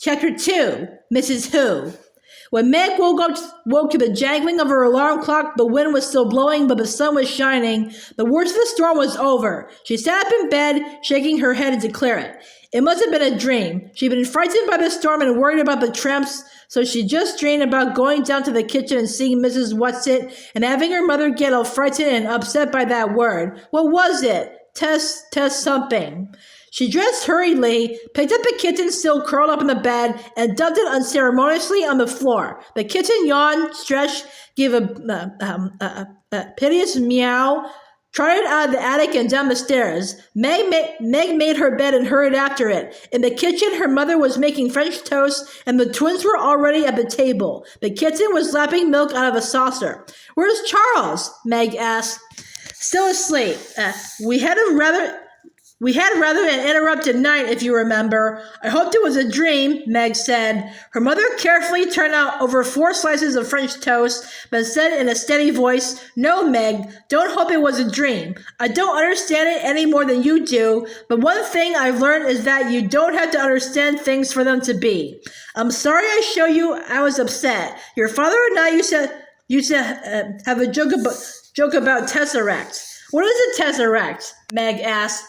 Chapter 2, Mrs. Who. When Meg woke to the jangling of her alarm clock, the wind was still blowing, but the sun was shining. The worst of the storm was over. She sat up in bed, shaking her head to clear it. It must have been a dream. She'd been frightened by the storm and worried about the tramps, so she just dreamed about going down to the kitchen and seeing Mrs. Whatsit and having her mother get all frightened and upset by that word. What was it? Tess something. She dressed hurriedly, picked up the kitten still curled up in the bed, and dumped it unceremoniously on the floor. The kitten yawned, stretched, gave a piteous meow, trotted out of the attic and down the stairs. Meg made her bed and hurried after it. In the kitchen, her mother was making French toast, and the twins were already at the table. The kitten was lapping milk out of a saucer. "Where's Charles?" Meg asked. "Still asleep. We had rather an interrupted night, if you remember. I hoped it was a dream," Meg said. Her mother carefully turned out over 4 slices of French toast, but said in a steady voice, "No, Meg, don't hope it was a dream. I don't understand it any more than you do, but one thing I've learned is that you don't have to understand things for them to be. I'm sorry I showed you I was upset. Your father and I used to have a joke about Tesseract." "What is a Tesseract?" Meg asked.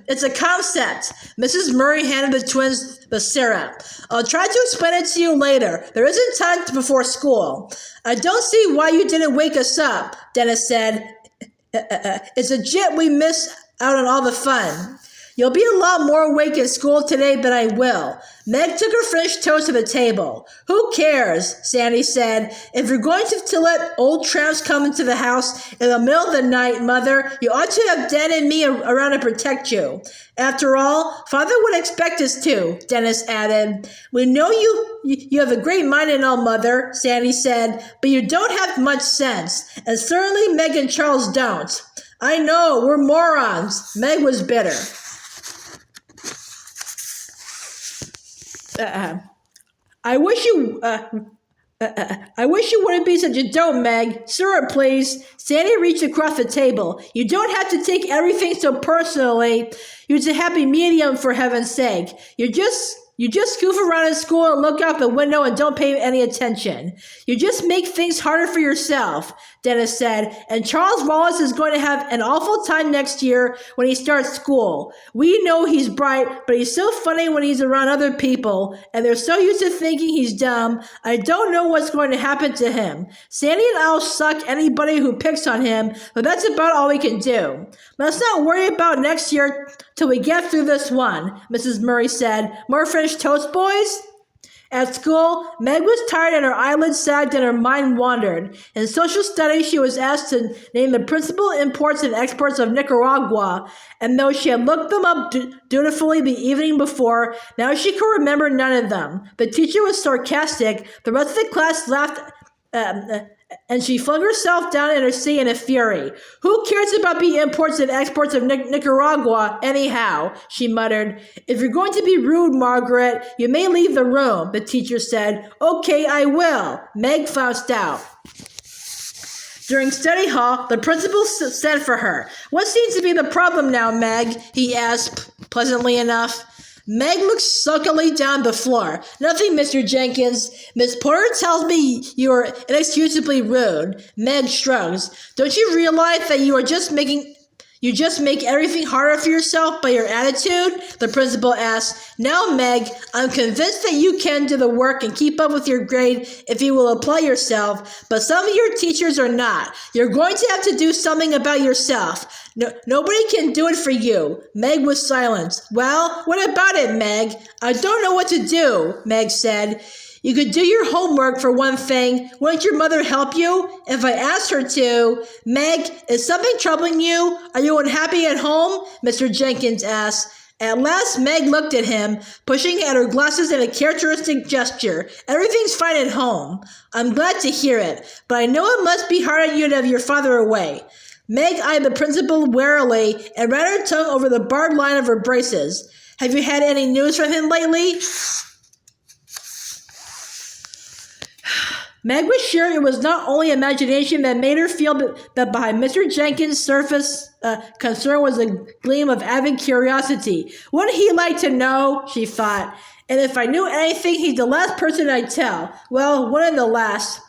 It's a concept." Mrs. Murry handed the twins the syrup. "I'll try to explain it to you later. There isn't time before school." "I don't see why you didn't wake us up," Dennis said. "It's a jit we miss out on all the fun." "You'll be a lot more awake in school today than I will." Meg took her French toast to the table. "Who cares?" Sandy said. "If you're going to let old tramps come into the house in the middle of the night, Mother, you ought to have Dan and me around to protect you. After all, Father would expect us to," Dennis added. "We know you have a great mind and all, Mother," Sandy said, "but you don't have much sense, and certainly Meg and Charles don't." "I know, we're morons." Meg was bitter. I wish you wouldn't be such a dope, Meg. Syrup, please." Sandy reached across the table. "You don't have to take everything so personally. Use a happy medium, for heaven's sake. You just goof around in school and look out the window and don't pay any attention. You just make things harder for yourself," Dennis said. "And Charles Wallace is going to have an awful time next year when he starts school. We know he's bright, but he's so funny when he's around other people, and they're so used to thinking he's dumb. I don't know what's going to happen to him. Sandy and I'll suck anybody who picks on him, but that's about all we can do. Let's not worry about next year till we get through this one," Mrs. Murry said. "More French toast, boys?" At school, Meg was tired and her eyelids sagged and her mind wandered. In social studies, she was asked to name the principal imports and exports of Nicaragua, and though she had looked them up dutifully the evening before, now she could remember none of them. The teacher was sarcastic, the rest of the class laughed, and she flung herself down in her seat in a fury. "Who cares about the imports and exports of Nicaragua, anyhow?" she muttered. "If you're going to be rude, Margaret, you may leave the room," the teacher said. "Okay, I will." Meg flounced out. During study hall, the principal sent for her. "What seems to be the problem now, Meg?" he asked, pleasantly enough. Meg looked sulkily down the floor. "Nothing, Mr. Jenkins. Miss Porter tells me you are inexcusably rude." Meg shrugs. "Don't you realize that you just make everything harder for yourself by your attitude?" the principal asked. "Now, Meg, I'm convinced that you can do the work and keep up with your grade if you will apply yourself, but some of your teachers are not. You're going to have to do something about yourself. Nobody can do it for you." Meg was silent. "Well, what about it, Meg?" "I don't know what to do," Meg said. "You could do your homework for one thing. Wouldn't your mother help you?" "If I asked her to." "Meg, is something troubling you? Are you unhappy at home?" Mr. Jenkins asked. At last, Meg looked at him, pushing at her glasses in a characteristic gesture. "Everything's fine at home." "I'm glad to hear it, but I know it must be hard on you to have your father away." Meg eyed the principal warily and ran her tongue over the barred line of her braces. "Have you had any news from him lately?" Meg was sure it was not only imagination that made her feel that behind Mr. Jenkins' surface concern was a gleam of avid curiosity. Wouldn't he like to know? She thought. And if I knew anything, he's the last person I'd tell. Well, one of the last.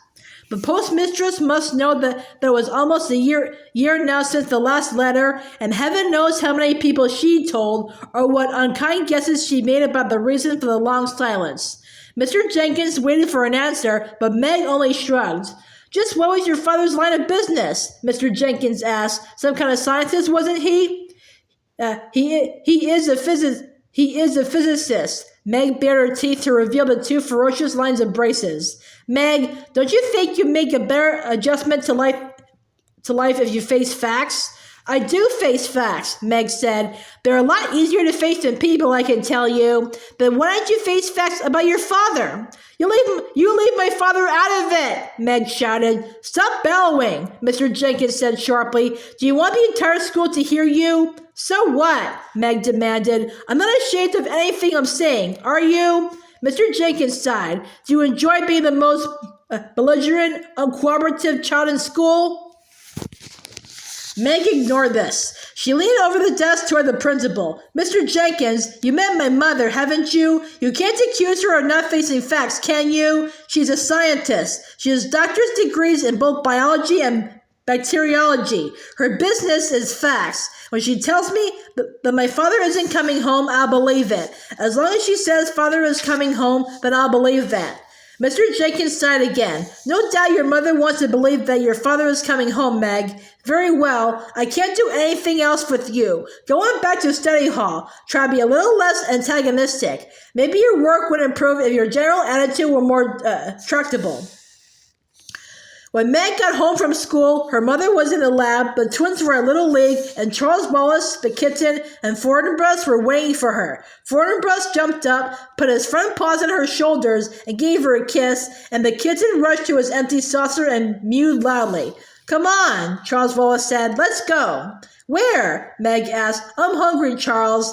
The postmistress must know that there was almost a year now since the last letter, and heaven knows how many people she told, or what unkind guesses she made about the reason for the long silence. Mr. Jenkins waited for an answer, but Meg only shrugged. Just what was your father's line of business? Mr. Jenkins asked. Some kind of scientist, wasn't he? He is a physicist. Meg bared her teeth to reveal the two ferocious lines of braces. Meg, don't you think you make a better adjustment to life if you face facts? I do face facts, Meg said. They're a lot easier to face than people, I can tell you. But why don't you face facts about your father? You leave my father out of it, Meg shouted. Stop bellowing, Mr. Jenkins said sharply. Do you want the entire school to hear you? So what? Meg demanded. I'm not ashamed of anything I'm saying, are you? Mr. Jenkins sighed. Do you enjoy being the most belligerent, uncooperative child in school? Meg ignored this. She leaned over the desk toward the principal. Mr. Jenkins, you met my mother, haven't you? You can't accuse her of not facing facts, can you? She's a scientist. She has doctor's degrees in both biology and bacteriology. Her business is facts. When she tells me that my father isn't coming home, I'll believe it. As long as she says father is coming home, then I'll believe that. Mr. Jenkins sighed again. No doubt your mother wants to believe that your father is coming home, Meg. Very well. I can't do anything else with you. Go on back to study hall. Try to be a little less antagonistic. Maybe your work would improve if your general attitude were more tractable. When Meg got home from school, her mother was in the lab, the twins were at Little League, and Charles Wallace, the kitten, and Fortinbras were waiting for her. Fortinbras jumped up, put his front paws on her shoulders, and gave her a kiss, and the kitten rushed to his empty saucer and mewed loudly. Come on, Charles Wallace said. Let's go. Where? Meg asked. I'm hungry, Charles.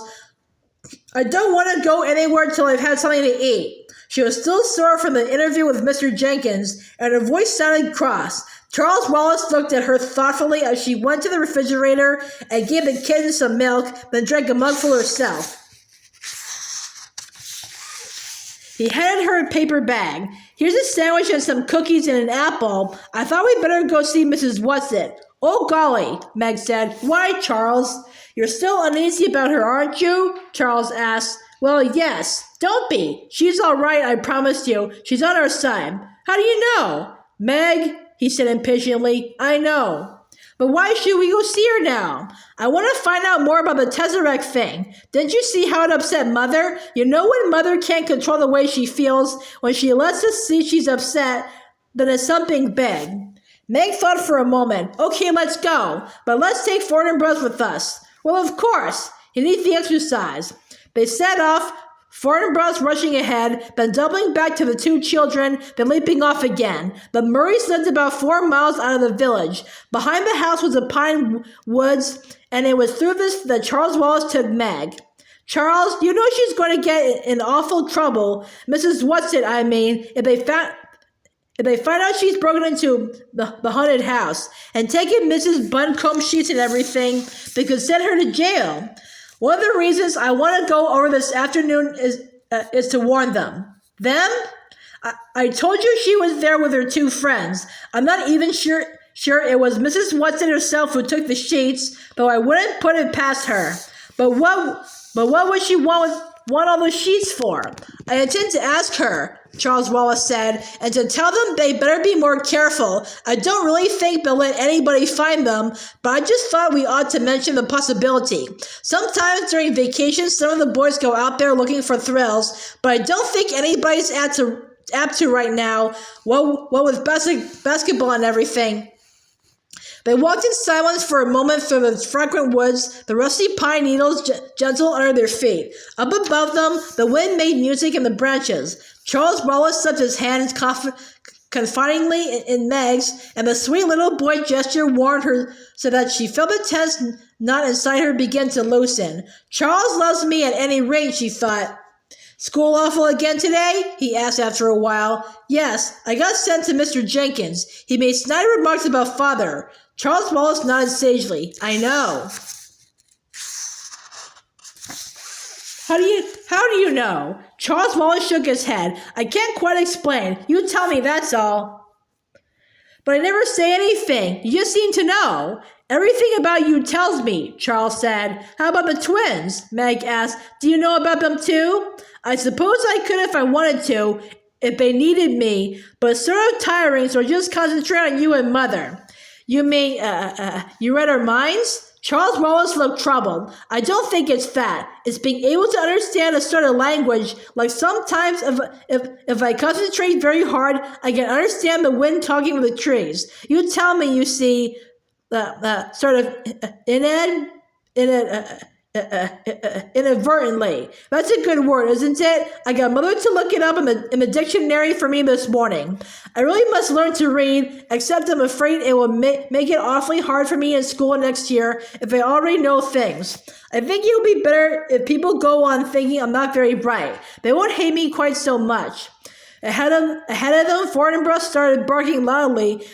I don't want to go anywhere till I've had something to eat. She was still sore from the interview with Mr. Jenkins, and her voice sounded cross. Charles Wallace looked at her thoughtfully as she went to the refrigerator and gave the kitten some milk, then drank a mugful herself. He handed her a paper bag. Here's a sandwich and some cookies and an apple. I thought we'd better go see Mrs. Whatsit. Oh, golly, Meg said. Why, Charles? You're still uneasy about her, aren't you? Charles asked. Well, yes. Don't be. She's all right, I promise you. She's on our side. How do you know? Meg, he said impatiently. I know. But why should we go see her now? I want to find out more about the Tesseract thing. Didn't you see how it upset Mother? You know when Mother can't control the way she feels? When she lets us see she's upset, then it's something big. Meg thought for a moment. Okay, let's go. But let's take Fortinbras with us. Well, of course. He needs the exercise. They set off, Fortinbras rushing ahead, then doubling back to the two children, then leaping off again. The Murrys lived about 4 miles out of the village. Behind the house was the pine woods, and it was through this that Charles Wallace took Meg. Charles, you know she's going to get in awful trouble. Mrs. Whatsit, I mean, if they find out she's broken into the haunted house and taken Mrs. Buncombe sheets and everything, they could send her to jail. One of the reasons I want to go over this afternoon is to warn them. Them? I told you she was there with her two friends. I'm not even sure it was Mrs. Whatsit herself who took the sheets, though I wouldn't put it past her. But what would she want all the sheets for? I intend to ask her, Charles Wallace said, and to tell them they better be more careful. I don't really think they'll let anybody find them, but I just thought we ought to mention the possibility. Sometimes during vacations, some of the boys go out there looking for thrills, but I don't think anybody's apt to right now, what with basketball and everything. They walked in silence for a moment through the fragrant woods, the rusty pine needles gentle under their feet. Up above them, the wind made music in the branches. Charles Wallace slipped his hand confidingly in Meg's, and the sweet little boy gesture warned her so that she felt the tense knot inside her begin to loosen. Charles loves me at any rate, she thought. School awful again today? He asked after a while. Yes, I got sent to Mr. Jenkins. He made snide remarks about Father. Charles Wallace nodded sagely. I know. How do you know? Charles Wallace shook his head. I can't quite explain. You tell me, that's all. But I never say anything. You just seem to know. Everything about you tells me, Charles said. How about the twins? Meg asked. Do you know about them too? I suppose I could if I wanted to, if they needed me, but it's sort of tiring, so I just concentrate on you and Mother. You mean, you read our minds? Charles Wallace looked troubled. I don't think it's that. It's being able to understand a sort of language, like sometimes if I concentrate very hard, I can understand the wind talking with the trees. You tell me, you see, sort of inadvertently. That's a good word, isn't it? I got Mother to look it up in the dictionary for me this morning. I really must learn to read, except I'm afraid it will make it awfully hard for me in school next year if I already know things. I think it would be better if people go on thinking I'm not very bright. They won't hate me quite so much. Ahead of them, Fortinbras started barking loudly,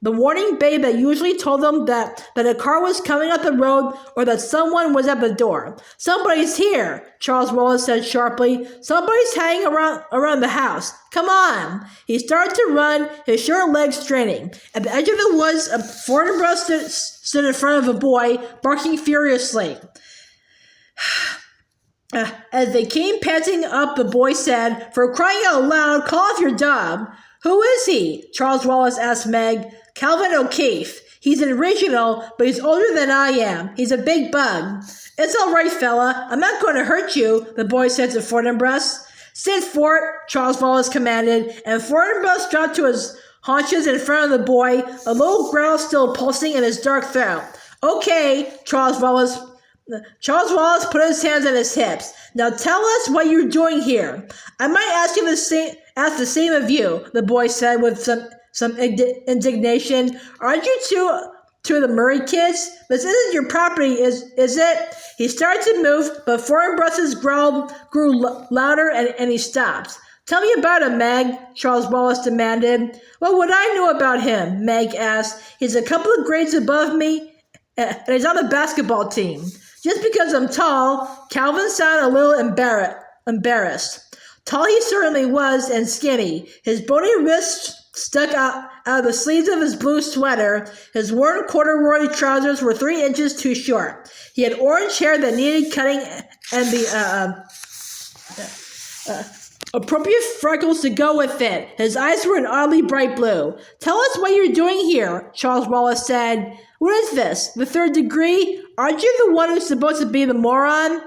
the warning bay that usually told them that a car was coming up the road or that someone was at the door. Somebody's here, Charles Wallace said sharply. Somebody's hanging around the house. Come on. He started to run, his short legs straining. At the edge of the woods, Fortinbras stood in front of a boy, barking furiously. As they came panting up, the boy said, For crying out loud, call off your dog. Who is he? Charles Wallace asked Meg. Calvin O'Keefe. He's an original, but he's older than I am. He's a big bug. It's all right, fella. I'm not going to hurt you, the boy said to Fortinbras. Sit fort, Charles Wallace commanded, and Fortinbras dropped to his haunches in front of the boy, a low growl still pulsing in his dark throat. Okay, Charles Wallace put his hands on his hips. Now tell us what you're doing here. I might ask the same of you, the boy said with some indignation. Aren't you two of the Murry kids? This isn't your property, is it? He started to move, but Fortinbras's growl grew louder and he stopped. Tell me about him, Meg, Charles Wallace demanded. What would I know about him? Meg asked. He's a couple of grades above me, and he's on the basketball team. Just because I'm tall, Calvin sounded a little embarrassed. Tall he certainly was, and skinny. His bony wrists stuck out of the sleeves of his blue sweater. His worn corduroy trousers were 3 inches too short. He had orange hair that needed cutting and the appropriate freckles to go with it. His eyes were an oddly bright blue. Tell us what you're doing here, Charles Wallace said. What is this, the 3rd degree? Aren't you the one who's supposed to be the moron?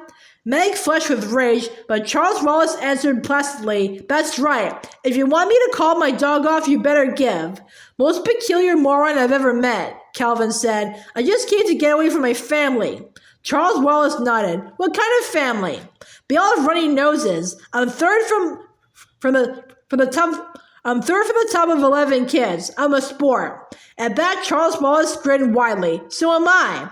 Meg flushed with rage, but Charles Wallace answered placidly, That's right. If you want me to call my dog off, you better give. Most peculiar moron I've ever met, Calvin said. I just came to get away from my family. Charles Wallace nodded. What kind of family? They all have runny noses. I'm third from the top of 11 kids. I'm a sport. At that, Charles Wallace grinned widely. So am I.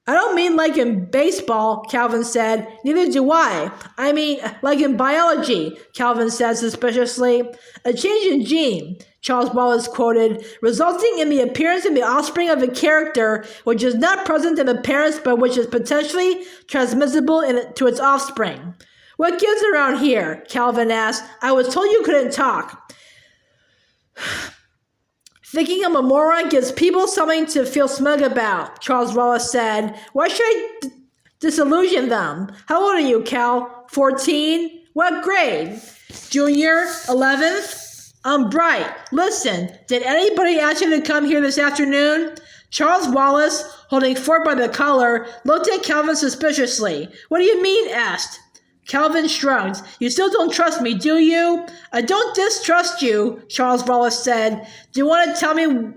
I don't mean like in baseball, Calvin said. Neither do I. I mean like in biology, Calvin said suspiciously. A change in gene, Charles Wallace quoted, resulting in the appearance of the offspring of a character which is not present in the parents but which is potentially transmissible to its offspring. What gives around here? Calvin asked. I was told you couldn't talk. Thinking I'm a moron gives people something to feel smug about, Charles Wallace said. Why should I disillusion them? How old are you, Cal? 14? What grade? Junior? 11th? I'm bright. Listen, did anybody ask you to come here this afternoon? Charles Wallace, holding Fort by the collar, looked at Calvin suspiciously. What do you mean, asked? Calvin shrugged. You still don't trust me, do you? I don't distrust you, Charles Wallace said. Do you want to tell me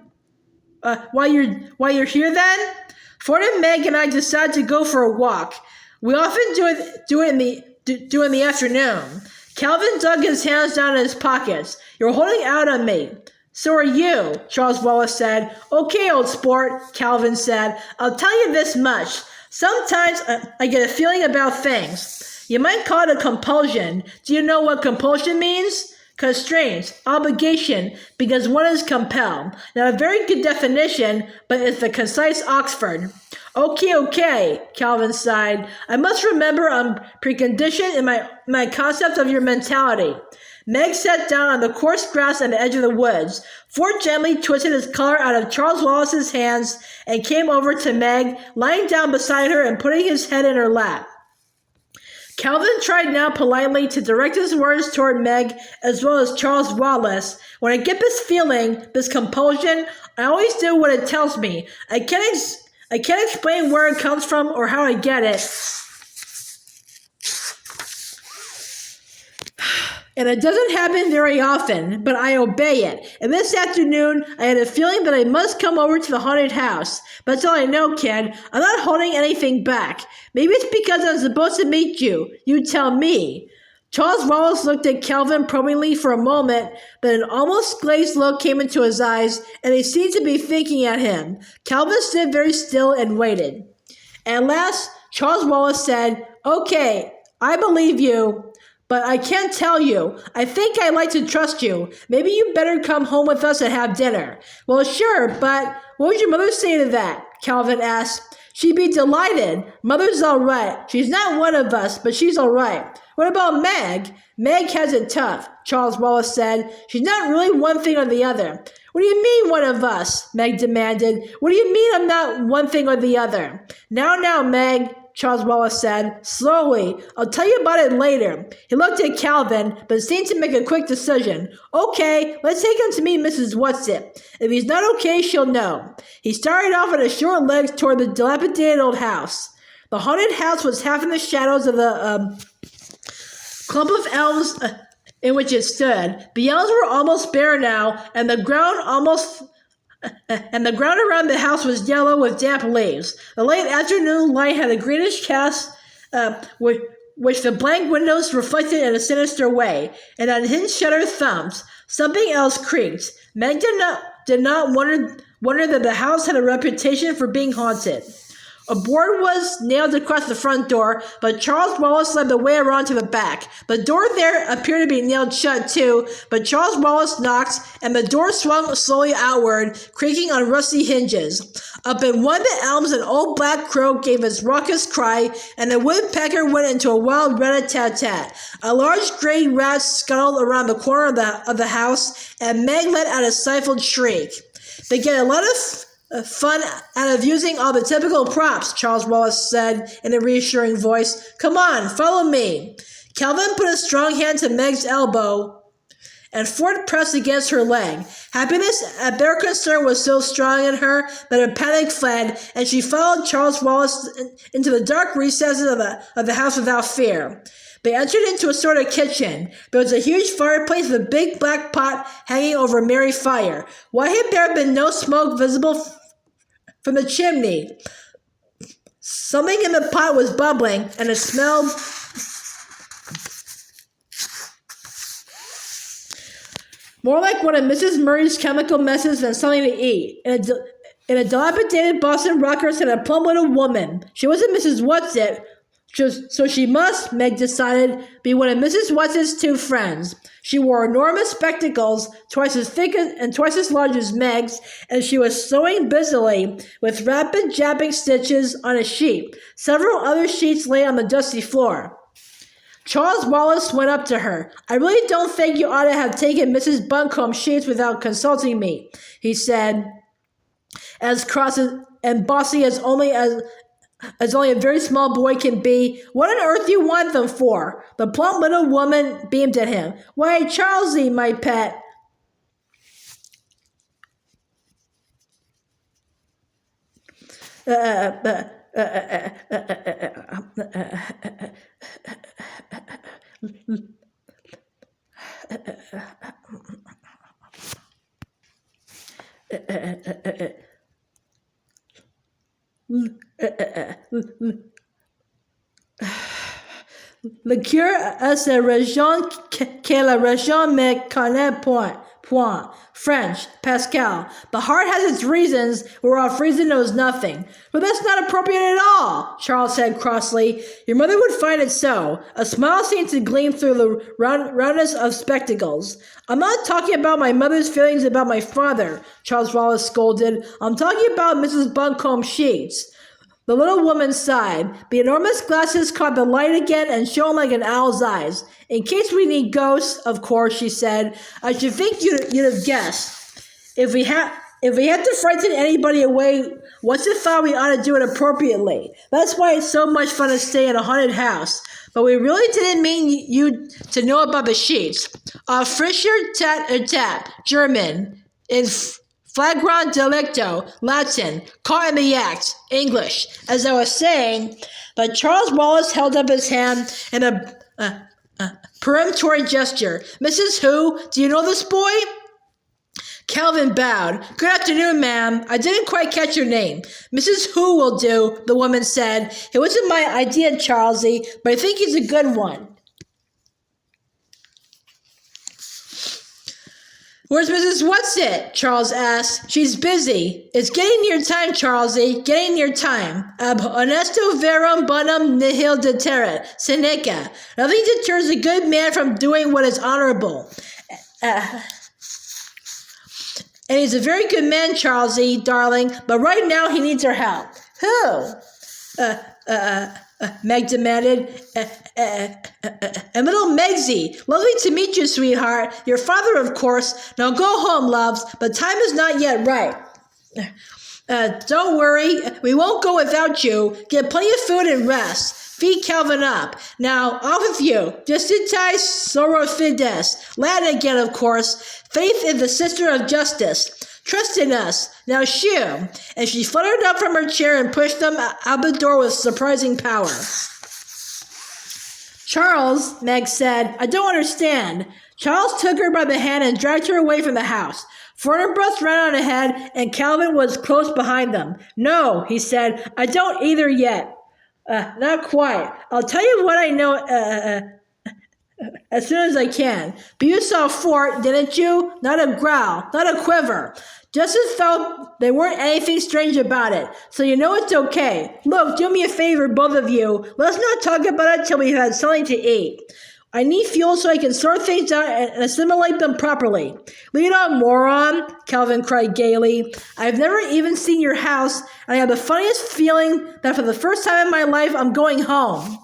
why you're here then? Ford and Meg and I decided to go for a walk. We often do it in the afternoon. Calvin dug his hands down in his pockets. You're holding out on me. So are you, Charles Wallace said. Okay, old sport, Calvin said. I'll tell you this much. Sometimes I get a feeling about things. You might call it a compulsion. Do you know what compulsion means? Constraints, obligation, because one is compelled. Not a very good definition, but it's the concise Oxford. Okay, Calvin sighed. I must remember I'm preconditioned in my concept of your mentality. Meg sat down on the coarse grass at the edge of the woods. Ford gently twisted his collar out of Charles Wallace's hands and came over to Meg, lying down beside her and putting his head in her lap. Calvin tried now politely to direct his words toward Meg as well as Charles Wallace. When I get this feeling, this compulsion, I always do what it tells me. I can't explain where it comes from or how I get it. And it doesn't happen very often, but I obey it. And this afternoon, I had a feeling that I must come over to the haunted house. But that's all I know, kid. I'm not holding anything back. Maybe it's because I'm supposed to meet you. You tell me. Charles Wallace looked at Calvin probingly for a moment, but an almost glazed look came into his eyes, and he seemed to be thinking at him. Calvin stood very still and waited. At last, Charles Wallace said, Okay, I believe you. But I can't tell you. I think I'd like to trust you. Maybe you better come home with us and have dinner. Well, sure, but what would your mother say to that? Calvin asked. She'd be delighted. Mother's all right. She's not one of us, but she's all right. What about Meg? Meg has it tough, Charles Wallace said. She's not really one thing or the other. What do you mean, one of us? Meg demanded. What do you mean I'm not one thing or the other? Now, Meg, Charles Wallace said, slowly. I'll tell you about it later. He looked at Calvin, but seemed to make a quick decision. Okay, let's take him to meet Mrs. Whatsit. If he's not okay, she'll know. He started off on his short legs toward the dilapidated old house. The haunted house was half in the shadows of the clump of elms in which it stood. The elms were almost bare now, and the ground around the house was yellow with damp leaves. The late afternoon light had a greenish cast, which the blank windows reflected in a sinister way. An unhinged shutter thumped. Something else creaked. Meg did not wonder that the house had a reputation for being haunted. A board was nailed across the front door, but Charles Wallace led the way around to the back. The door there appeared to be nailed shut too, but Charles Wallace knocked, and the door swung slowly outward, creaking on rusty hinges. Up in one of the elms, an old black crow gave its raucous cry, and the woodpecker went into a wild rat-a-tat-tat. A large gray rat scuttled around the corner of the house, and Meg let out a stifled shriek. They get a lot of fun out of using all the typical props, Charles Wallace said in a reassuring voice. Come on, follow me. Calvin put a strong hand to Meg's elbow, and Ford pressed against her leg. Happiness at their concern was so strong in her that her panic fled, and she followed Charles Wallace into the dark recesses of the house without fear. They entered into a sort of kitchen. There was a huge fireplace with a big black pot hanging over a merry fire. Why had there been no smoke visible from the chimney? Something in the pot was bubbling, and it smelled more like one of Mrs. Murry's chemical messes than something to eat. In a dilapidated Boston rocker sat a plump little woman. She wasn't Mrs. Whatsit, so she must, Meg decided, be one of Mrs. Whatsit's two friends. She wore enormous spectacles, twice as thick and twice as large as Meg's, and she was sewing busily, with rapid jabbing stitches on a sheet. Several other sheets lay on the dusty floor. Charles Wallace went up to her. I really don't think you ought to have taken Mrs. Buncombe's sheets without consulting me, he said, as cross and bossy as only a very small boy can be. What on earth do you want them for? The plump little woman beamed at him. Why, Charlesy, my pet. Le cure à sa région que la région me connaît point. point, French, Pascal. The heart has its reasons, whereof reason knows nothing. But that's not appropriate at all, Charles said crossly. Your mother would find it so. A smile seemed to gleam through the roundness of spectacles. I'm not talking about my mother's feelings about my father, Charles Wallace scolded. I'm talking about Mrs. Buncombe Sheets. The little woman sighed. The enormous glasses caught the light again and shone like an owl's eyes. In case we need ghosts, of course, she said. I should think you'd have guessed. If we had to frighten anybody away, what's the thought we ought to do it appropriately? That's why it's so much fun to stay in a haunted house. But we really didn't mean you to know about the Sheets. Frischer tat, German, in flagrant delicto, Latin, caught in the act, English. As I was saying, but Charles Wallace held up his hand in a peremptory gesture. Mrs. Who, do you know this boy? Calvin bowed. Good afternoon, ma'am. I didn't quite catch your name. Mrs. Who will do, the woman said. It wasn't my idea, Charlesy, but I think he's a good one. Where's Mrs. What's-it? Charles asked. She's busy. It's getting near time, Charlesy. Getting near time. Ab honesto verum bonum nihil deterret. Seneca. Nothing deters a good man from doing what is honorable. And he's a very good man, Charlesy, darling, but right now he needs our help. Who? Meg demanded. And little Megsy. Lovely to meet you, sweetheart. Your father, of course. Now go home, loves, but time is not yet right. Don't worry. We won't go without you. Get plenty of food and rest. Feed Calvin up. Now, off with you. Justitia soror fides. Latin again, of course. Faith is the sister of justice. Trust in us. Now shoo. And she fluttered up from her chair and pushed them out the door with surprising power. Charles, Meg said, I don't understand. Charles took her by the hand and dragged her away from the house. Fortinbras ran on ahead, and Calvin was close behind them. No, he said, I don't either yet. Not quite. I'll tell you what I know as soon as I can. But you saw Fort, didn't you? Not a growl, not a quiver. Just as though there weren't anything strange about it. So you know it's okay. Look, do me a favor, both of you. Let's not talk about it till we've had something to eat. I need fuel so I can sort things out and assimilate them properly. Lead on, moron, Calvin cried gaily. I've never even seen your house, and I have the funniest feeling that for the first time in my life I'm going home.